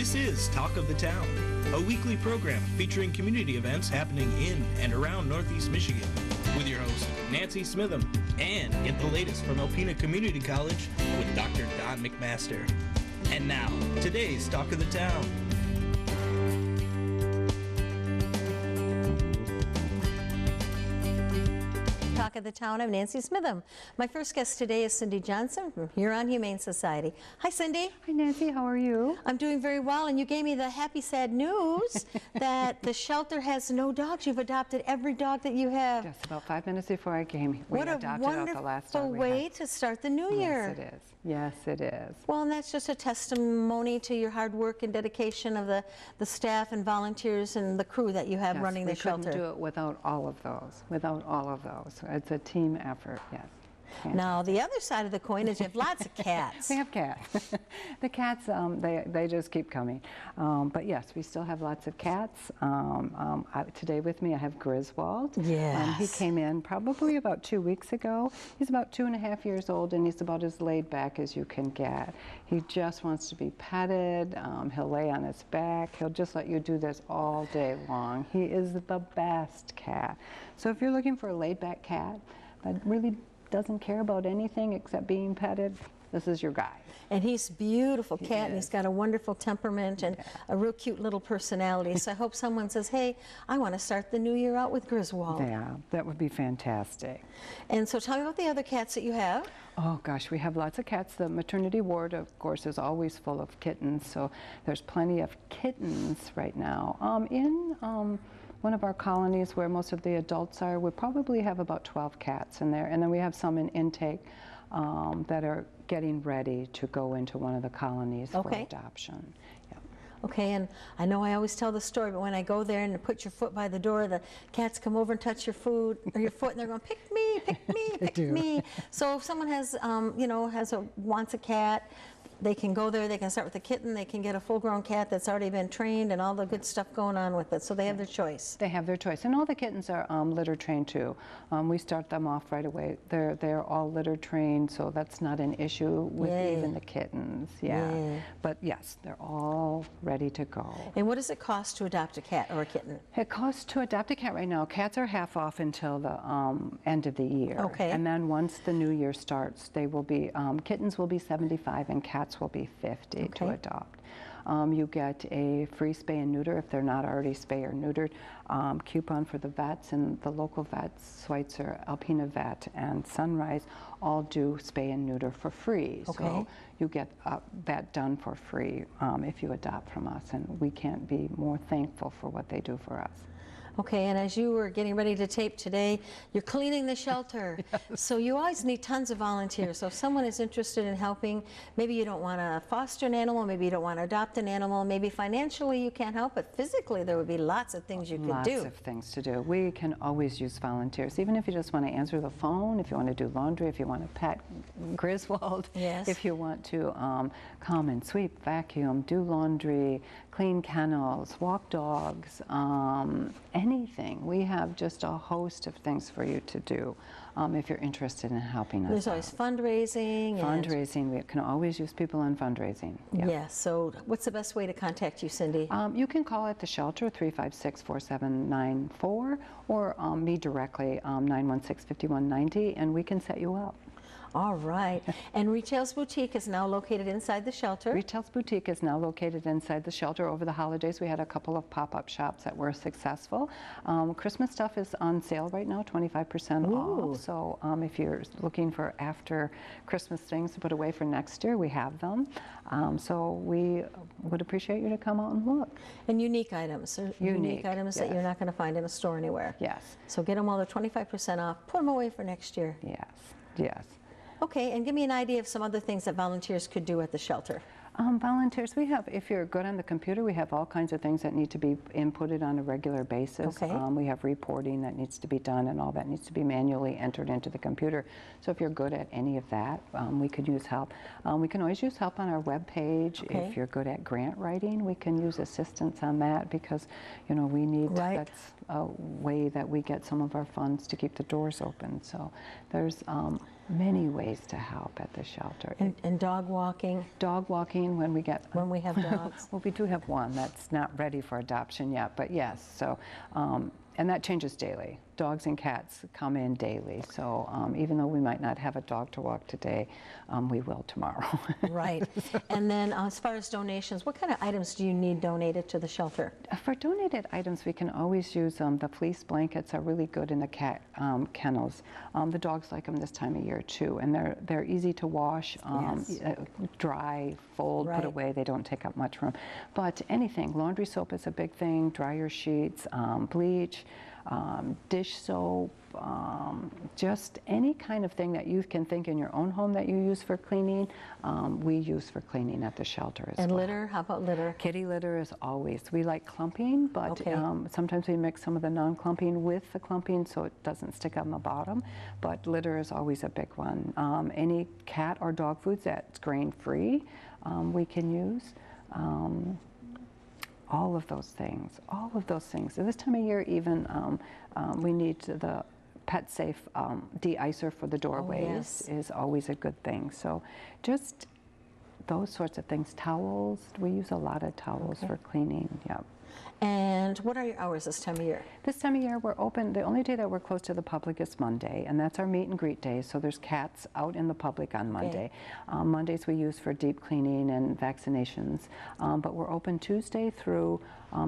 This is Talk of the Town, a weekly program featuring community events happening in and around Northeast Michigan, with your host, Nancy Smitham, and get the latest from Alpena Community College with Dr. Don McMaster. And now, today's Talk of the Town. Talk of the Town. I'm Nancy Smitham. My first guest today is Cindy Johnson from Huron Humane Society. Hi, Cindy. Hi, Nancy. How are you? I'm doing very well, and you gave me the happy, sad news that the shelter has no dogs. You've adopted every dog that you have. Just about 5 minutes before I came, we what a adopted out the last dog wonderful we way had. to start the new year. Yes, it is. Yes, it is. Well, and that's just a testimony to your hard work and dedication of the staff and volunteers and the crew that you have running the shelter. We couldn't do it without all of those. Without all of those. It's a team effort, yes. Now, the other side of the coin is you have lots of cats. We have cats. The cats, they just keep coming. But yes, we still have lots of cats. Today with me I have Griswold. Yes. He came in probably about 2 weeks ago. He's about 2.5 years old, and he's about as laid back as you can get. He just wants to be petted. He'll lay on his back. He'll just let you do this all day long. He is the best cat. So if you're looking for a laid back cat that really doesn't care about anything except being petted, this is your guy. And he's a beautiful cat, and he's got a wonderful temperament and a real cute little personality. So I hope someone says, hey, I want to start the new year out with Griswold. Yeah, that would be fantastic. And so tell me about the other cats that you have. Oh gosh, we have lots of cats. The maternity ward, of course, is always full of kittens, so there's plenty of kittens right now. In one of our colonies where most of the adults are, we probably have about 12 cats in there, and then we have some in intake that are getting ready to go into one of the colonies for adoption. Yeah. Okay, and I know I always tell the story, but when I go there and put your foot by the door, the cats come over and touch your food or your foot, and they're going, pick me, pick me, pick me. So if someone has, wants a cat, they can go there, they can start with a kitten, they can get a full-grown cat that's already been trained and all the good stuff going on with it, so they have their choice. They have their choice, and all the kittens are litter trained too. We start them off right away. They're all litter trained, so that's not an issue with even the kittens. Yeah. But yes, they're all ready to go. And what does it cost to adopt a cat or a kitten? It costs to adopt a cat right now. Cats are half off until the end of the year. Okay. And then once the new year starts, they will be kittens will be $75 and cats will be $50 to adopt. You get a free spay and neuter if they're not already spay or neutered. Coupon for the vets, and the local vets, Schweitzer, Alpena Vet, and Sunrise, all do spay and neuter for free. Okay. So you get that done for free if you adopt from us, and we can't be more thankful for what they do for us. Okay, and as you were getting ready to tape today, you're cleaning the shelter. So you always need tons of volunteers. So if someone is interested in helping, maybe you don't want to foster an animal, maybe you don't want to adopt an animal, maybe financially you can't help, but physically there would be lots of things you could do. Lots of things to do. We can always use volunteers, even if you just want to answer the phone, if you want to do laundry, if you want to pet Griswold, if you want to come and sweep, vacuum, do laundry, clean kennels, walk dogs, anything. We have just a host of things for you to do if you're interested in helping us. There's always fundraising. Fundraising. We can always use people on fundraising. Yeah. Yes. So what's the best way to contact you, Cindy? You can call at the shelter, 356-4794, or me directly, 916-5190, and we can set you up. All right. And Retail's Boutique is now located inside the shelter. Retail's Boutique is now located inside the shelter. Over the holidays, we had a couple of pop-up shops that were successful. Christmas stuff is on sale right now, 25% off. So if you're looking for after Christmas things to put away for next year, we have them. So we would appreciate you to come out and look. And unique items. Unique items that you're not going to find in a store anywhere. Yes. So get them while they're 25% off. Put them away for next year. Yes. Yes. Okay, and give me an idea of some other things that volunteers could do at the shelter. Volunteers, we have, if you're good on the computer, we have all kinds of things that need to be inputted on a regular basis. Okay. We have reporting that needs to be done, and all that needs to be manually entered into the computer. So if you're good at any of that, we could use help. We can always use help on our web page. Okay. If you're good at grant writing, we can use assistance on that, because we need, that's a way that we get some of our funds to keep the doors open. So there's many ways to help at the shelter. And dog walking. Dog walking when we have dogs. Well, we do have one that's not ready for adoption yet, but yes. So, and that changes daily. Dogs and cats come in daily. So even though we might not have a dog to walk today, we will tomorrow. Right. And then as far as donations, what kind of items do you need donated to the shelter? For donated items, we can always use the fleece blankets are really good in the cat kennels. The dogs like them this time of year too, and they're easy to wash, dry, fold, put away. They don't take up much room. But anything, laundry soap is a big thing, dryer sheets, bleach, dish soap, just any kind of thing that you can think in your own home that you use for cleaning, we use for cleaning at the shelter as well. And litter, how about litter? Kitty litter is always, we like clumping, but sometimes we mix some of the non-clumping with the clumping so it doesn't stick on the bottom, but litter is always a big one. Any cat or dog foods that's grain-free we can use. All of those things. And this time of year even we need the pet safe de-icer for the doorways is always a good thing. So just those sorts of things. Towels, we use a lot of towels for cleaning, And what are your hours this time of year? This time of year we're open, the only day that we're closed to the public is Monday, and that's our meet and greet day, so there's cats out in the public on Monday. Mondays we use for deep cleaning and vaccinations, but we're open Tuesday through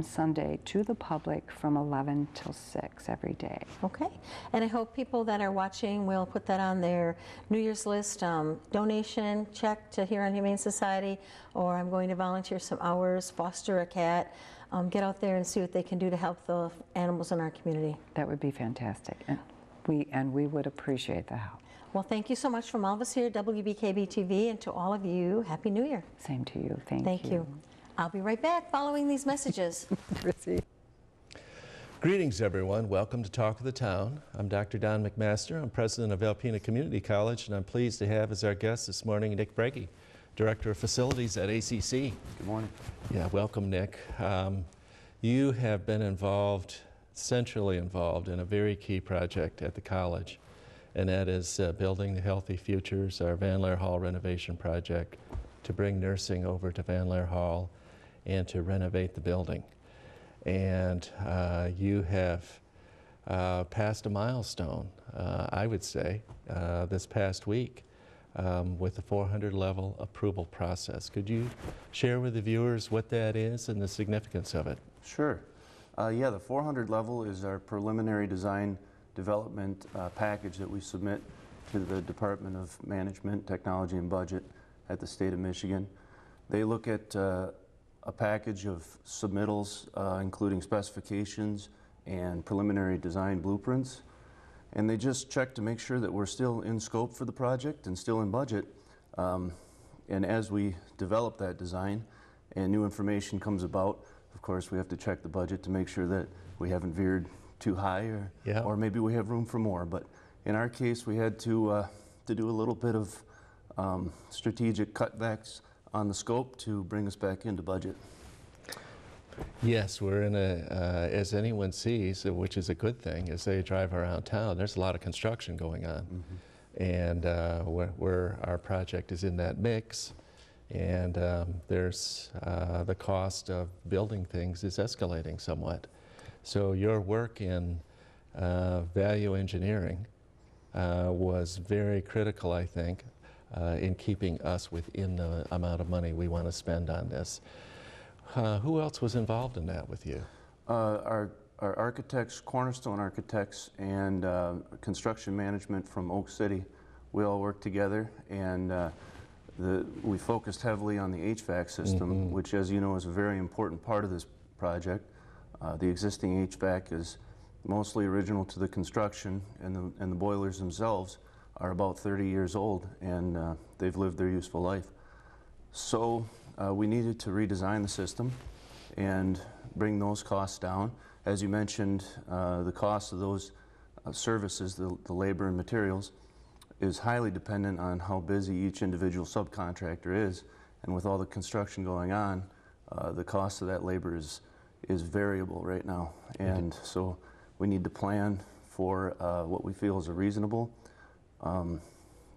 Sunday to the public from 11 till 6 every day. Okay, and I hope people that are watching will put that on their New Year's list, donation check to Huron Humane Society, or I'm going to volunteer some hours, foster a cat. Get out there and see what they can do to help the animals in our community. That would be fantastic, and we would appreciate the help. Well, thank you so much from all of us here at WBKB TV, and to all of you, Happy New Year. Same to you. Thank you. I'll be right back following these messages. Greetings, everyone. Welcome to Talk of the Town. I'm Dr. Don McMaster. I'm president of Alpena Community College, and I'm pleased to have as our guest this morning Nick Breggy, Director of Facilities at ACC. Good morning. Yeah, welcome, Nick. You have been centrally involved in a very key project at the college, and that is Building the Healthy Futures, our Van Laer Hall renovation project, to bring nursing over to Van Laer Hall and to renovate the building. And you have passed a milestone, I would say, this past week. With the 400 level approval process. Could you share with the viewers what that is and the significance of it? Sure. Yeah, the 400 level is our preliminary design development package that we submit to the Department of Management, Technology and Budget at the state of Michigan. They look at a package of submittals including specifications and preliminary design blueprints. And they just check to make sure that we're still in scope for the project and still in budget. And as we develop that design and new information comes about, of course, we have to check the budget to make sure that we haven't veered too high or maybe we have room for more. But in our case, we had to do a little bit of strategic cutbacks on the scope to bring us back into budget. Yes, we're in as anyone sees, which is a good thing, as they drive around town, there's a lot of construction going on. And where our project is in that mix, and there's the cost of building things is escalating somewhat. So your work in value engineering was very critical, I think, in keeping us within the amount of money we want to spend on this. Who else was involved in that with you? Our architects, Cornerstone Architects, and construction management from Oak City, we all worked together, and we focused heavily on the HVAC system, which, as you know, is a very important part of this project. The existing HVAC is mostly original to the construction, and the boilers themselves are about 30 years old, and they've lived their useful life. So we needed to redesign the system and bring those costs down. As you mentioned, the cost of those services, the labor and materials, is highly dependent on how busy each individual subcontractor is. And with all the construction going on, the cost of that labor is variable right now. And so we need to plan for what we feel is a reasonable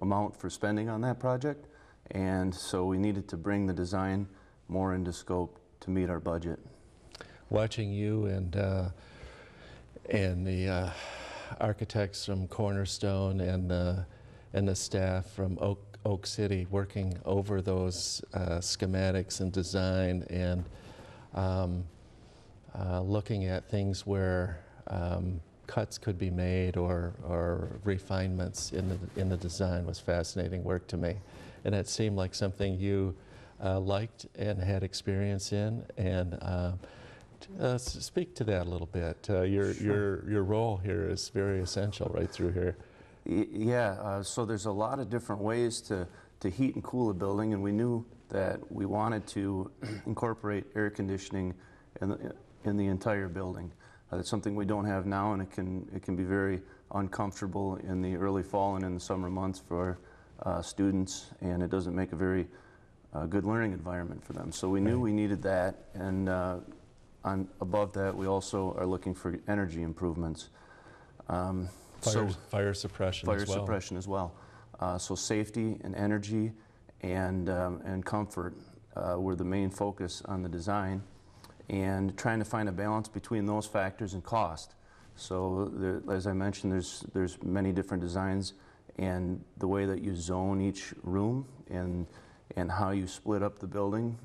amount for spending on that project, and so we needed to bring the design more into scope to meet our budget. Watching you and the architects from Cornerstone and the staff from Oak City working over those schematics and design and looking at things where cuts could be made or refinements in the design was fascinating work to me. And it seemed like something you liked and had experience in. And speak to that a little bit. Your role here is very essential right through here. Yeah, so there's a lot of different ways to heat and cool a building, and we knew that we wanted to incorporate air conditioning in the entire building. It's something we don't have now, and it can be very uncomfortable in the early fall and in the summer months for students, and it doesn't make a very good learning environment for them. So we knew we needed that, and above that, we also are looking for energy improvements. Fire suppression as well. Fire suppression as well. So safety and energy and comfort were the main focus on the design, and trying to find a balance between those factors and cost. So as I mentioned, there's many different designs, and the way that you zone each room and how you split up the building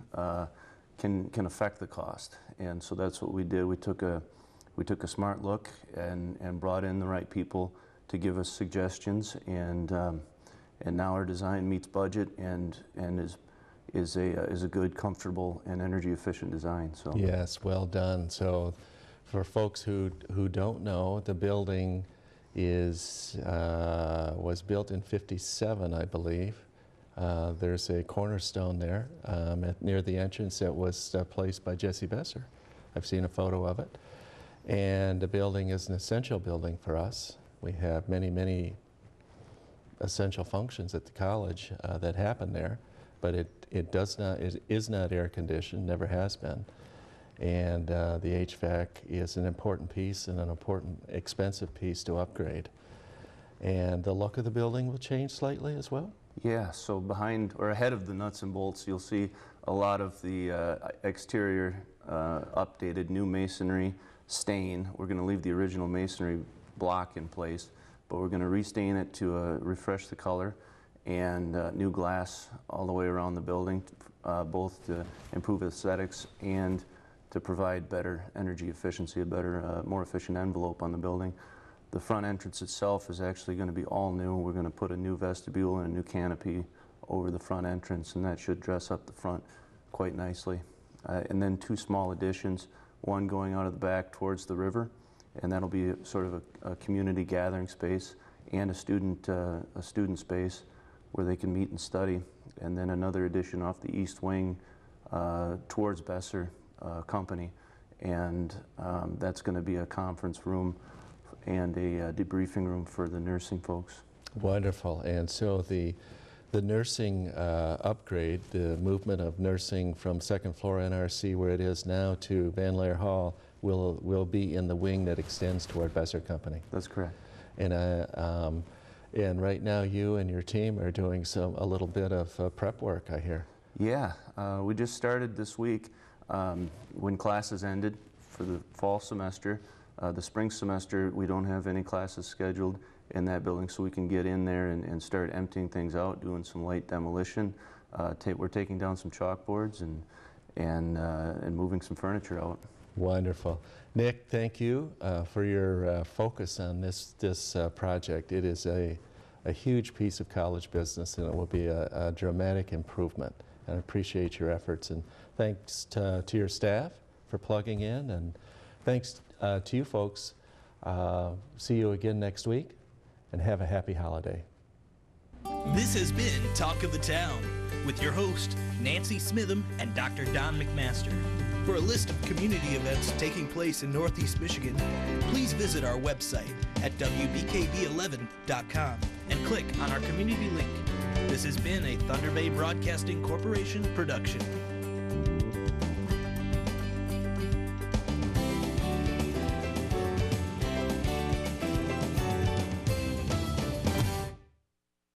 can affect the cost. And so that's what we did. We took a smart look and brought in the right people to give us suggestions, and now our design meets budget and is a good, comfortable, and energy efficient design. So yes, well done. So for folks who don't know, the building was built in '57, I believe. There's a cornerstone there near the entrance that was placed by Jesse Besser. I've seen a photo of it. And the building is an essential building for us. We have many, many essential functions at the college that happen there, but it is not air conditioned, never has been. And the HVAC is an important piece and an important, expensive piece to upgrade. And the look of the building will change slightly as well? Yeah, so behind or ahead of the nuts and bolts, you'll see a lot of the exterior updated new masonry stain. We're going to leave the original masonry block in place, but we're going to restain it to refresh the color, and new glass all the way around the building, both to improve aesthetics and to provide better energy efficiency, a better, more efficient envelope on the building. The front entrance itself is actually going to be all new. We're going to put a new vestibule and a new canopy over the front entrance, and that should dress up the front quite nicely. And then two small additions, one going out of the back towards the river, and that'll be sort of a community gathering space and a student space where they can meet and study. And then another addition off the east wing towards Besser Company, and that's going to be a conference room and a debriefing room for the nursing folks. Wonderful. And so the nursing upgrade, the movement of nursing from second floor NRC where it is now to Van Laer Hall will be in the wing that extends toward Besser Company. That's correct. And right now you and your team are doing a little bit of prep work, I hear. Yeah, we just started this week when classes ended for the fall semester. The spring semester, we don't have any classes scheduled in that building, so we can get in there and start emptying things out, doing some light demolition. We're taking down some chalkboards and moving some furniture out. Wonderful. Nick, thank you for your focus on this project. It is a huge piece of college business, and it will be a dramatic improvement. And I appreciate your efforts, and thanks to your staff for plugging in, and thanks to you folks. See you again next week, and have a happy holiday. This has been Talk of the Town with your host, Nancy Smitham and Dr. Don McMaster. For a list of community events taking place in Northeast Michigan, please visit our website at wbkb11.com and click on our community link. This has been a Thunder Bay Broadcasting Corporation production.